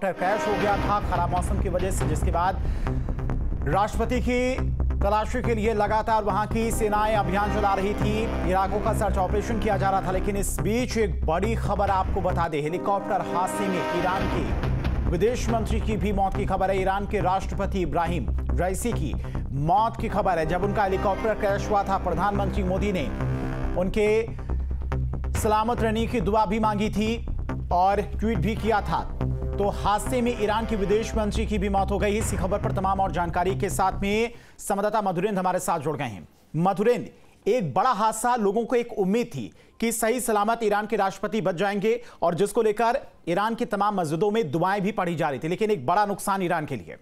Crash हो गया था खराब मौसम की वजह से, जिसके बाद राष्ट्रपति की तलाशी के लिए लगातार वहां की सेनाएं अभियान चला रही थी। इलाकों का सर्च ऑपरेशन किया जा रहा था, लेकिन इस बीच एक बड़ी खबर आपको बता दें। हेलीकॉप्टर हादसे में ईरान के विदेश मंत्री की भी मौत की खबर है। ईरान के राष्ट्रपति इब्राहिम रईसी की मौत की खबर है। जब उनका हेलीकॉप्टर क्रैश हुआ था, प्रधानमंत्री मोदी ने उनके सलामत रहने की दुआ भी मांगी थी और ट्वीट भी किया था। तो हादसे में ईरान के विदेश मंत्री की भी मौत हो गई। इसी खबर पर तमाम और जानकारी के साथ में संवाददाता मधुरेंद्र हमारे साथ जुड़ गए हैं। मधुरेंद्र, एक बड़ा हादसा, लोगों को एक उम्मीद थी कि सही सलामत ईरान के राष्ट्रपति बच जाएंगे और जिसको लेकर ईरान की तमाम मस्जिदों में दुआएं भी पढ़ी जा रही थी, लेकिन एक बड़ा नुकसान ईरान के लिए।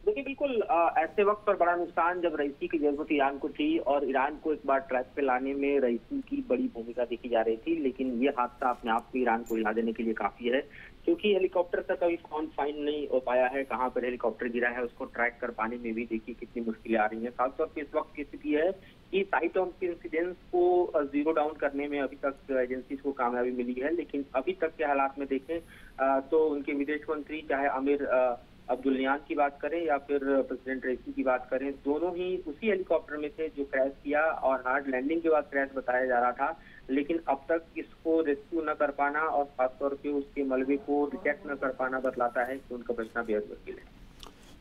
देखिए, बिल्कुल ऐसे वक्त पर बड़ा नुकसान जब रईसी की जरूरत ईरान को थी और ईरान को एक बार ट्रैक पे लाने में रईसी की बड़ी भूमिका देखी जा रही थी। लेकिन ये हादसा अपने आप में ईरान को हिला देने के लिए काफी है, क्योंकि हेलीकॉप्टर तक अभी कौन फाइंड नहीं हो पाया है, कहाँ पर हेलीकॉप्टर गिरा है, उसको ट्रैक कर पाने में भी देखिए कितनी मुश्किलें आ रही हैं। खासतौर पर इस वक्त की स्थिति है कि साइट ऑफ इंसिडेंस को जीरो डाउन करने में अभी तक एजेंसीज को कामयाबी मिली है। लेकिन अभी तक के हालात में देखें तो उनके विदेश मंत्री, चाहे आमिर अब्दुल्लाहियान की बात करें या फिर प्रेसिडेंट रईसी की बात करें, दोनों ही उसी हेलीकॉप्टर में थे जो क्रैश किया और हार्ड लैंडिंग के बाद क्रैश बताया जा रहा था। लेकिन अब तक इसको रेस्क्यू न कर पाना और खासतौर पे उसके मलबे को डिटेक्ट न कर पाना बतलाता है कि उनका बचना बेहद मुश्किल है।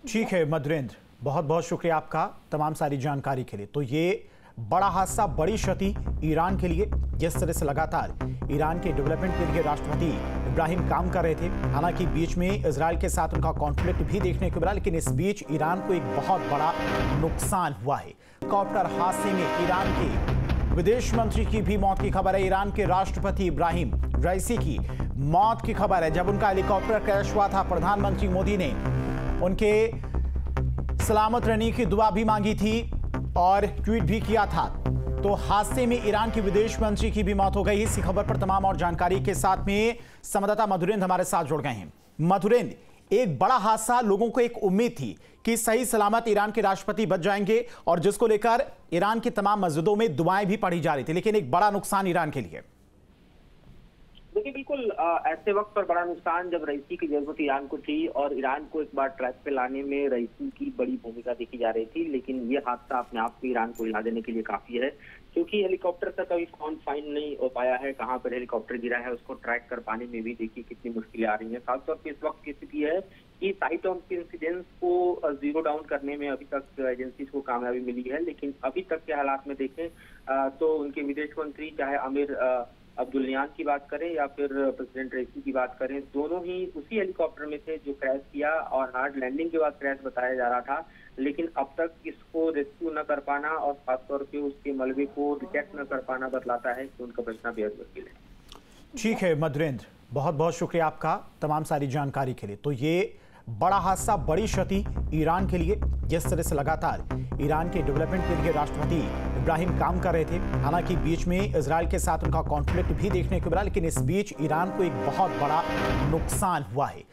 ठीक है मधुरेंद्र, बहुत बहुत शुक्रिया आपका तमाम सारी जानकारी के लिए। तो ये बड़ा हादसा, बड़ी क्षति ईरान के लिए। जिस तरह से लगातार ईरान के डेवलपमेंट के लिए राष्ट्रपति इब्राहिम काम कर रहे थे, हालांकि बीच में इजराइल के साथ उनका कॉन्फ्लिक्ट भी देखने को मिला, लेकिन इस बीच ईरान को एक बहुत बड़ा नुकसान हुआ है। हेलीकॉप्टर हादसे में ईरान के विदेश मंत्री की भी मौत की खबर है। ईरान के राष्ट्रपति इब्राहिम रईसी की मौत की खबर है। जब उनका हेलीकॉप्टर क्रैश हुआ था, प्रधानमंत्री मोदी ने उनके सलामत रहने की दुआ भी मांगी थी और ट्वीट भी किया था। तो हादसे में ईरान के विदेश मंत्री की भी मौत हो गई। इसी खबर पर तमाम और जानकारी के साथ में संवाददाता मधुरेंद्र हमारे साथ जुड़ गए हैं। मधुरेंद्र, एक बड़ा हादसा, लोगों को एक उम्मीद थी कि सही सलामत ईरान के राष्ट्रपति बच जाएंगे और जिसको लेकर ईरान की तमाम मस्जिदों में दुआएं भी पढ़ी जा रही थी, लेकिन एक बड़ा नुकसान ईरान के लिए। देखिए, बिल्कुल ऐसे वक्त पर बड़ा नुकसान जब रईसी की जरूरत ईरान को थी और ईरान को एक बार ट्रैक पे लाने में रईसी की बड़ी भूमिका देखी जा रही थी। लेकिन ये हादसा अपने आप में ईरान को हिला देने के लिए काफी है, क्योंकि हेलीकॉप्टर तक अभी कौन फाइंड नहीं हो पाया है, कहाँ पर हेलीकॉप्टर गिरा है, उसको ट्रैक कर पाने में भी देखिए कितनी मुश्किलें आ रही हैं। खासतौर पर इस वक्त की स्थिति है कि साइट ऑफ इंसिडेंस को जीरो डाउन करने में अभी तक एजेंसीज को कामयाबी मिली है। लेकिन अभी तक के हालात में देखें तो उनके विदेश मंत्री, चाहे आमिर अब्दुल्लाहियान की बात करें या फिर प्रेसिडेंट रईसी की बात करें, दोनों ही उसी हेलीकॉप्टर में थे जो क्रैश किया और हार्ड लैंडिंग के बाद क्रैश बताया जा रहा था। लेकिन अब तक इसको रेस्क्यू न कर पाना और खासतौर पे उसके मलबे को डिटेक्ट न कर पाना बतलाता है कि उनका बचना बेहद मुश्किल है। ठीक है मधुरेंद्र, बहुत बहुत शुक्रिया आपका तमाम सारी जानकारी के लिए। तो ये बड़ा हादसा, बड़ी क्षति ईरान के लिए। जिस तरह से लगातार ईरान के डेवलपमेंट के लिए राष्ट्रपति इब्राहिम काम कर रहे थे, हालांकि बीच में इजराइल के साथ उनका कॉन्फ्लिक्ट भी देखने को मिला, लेकिन इस बीच ईरान को एक बहुत बड़ा नुकसान हुआ है।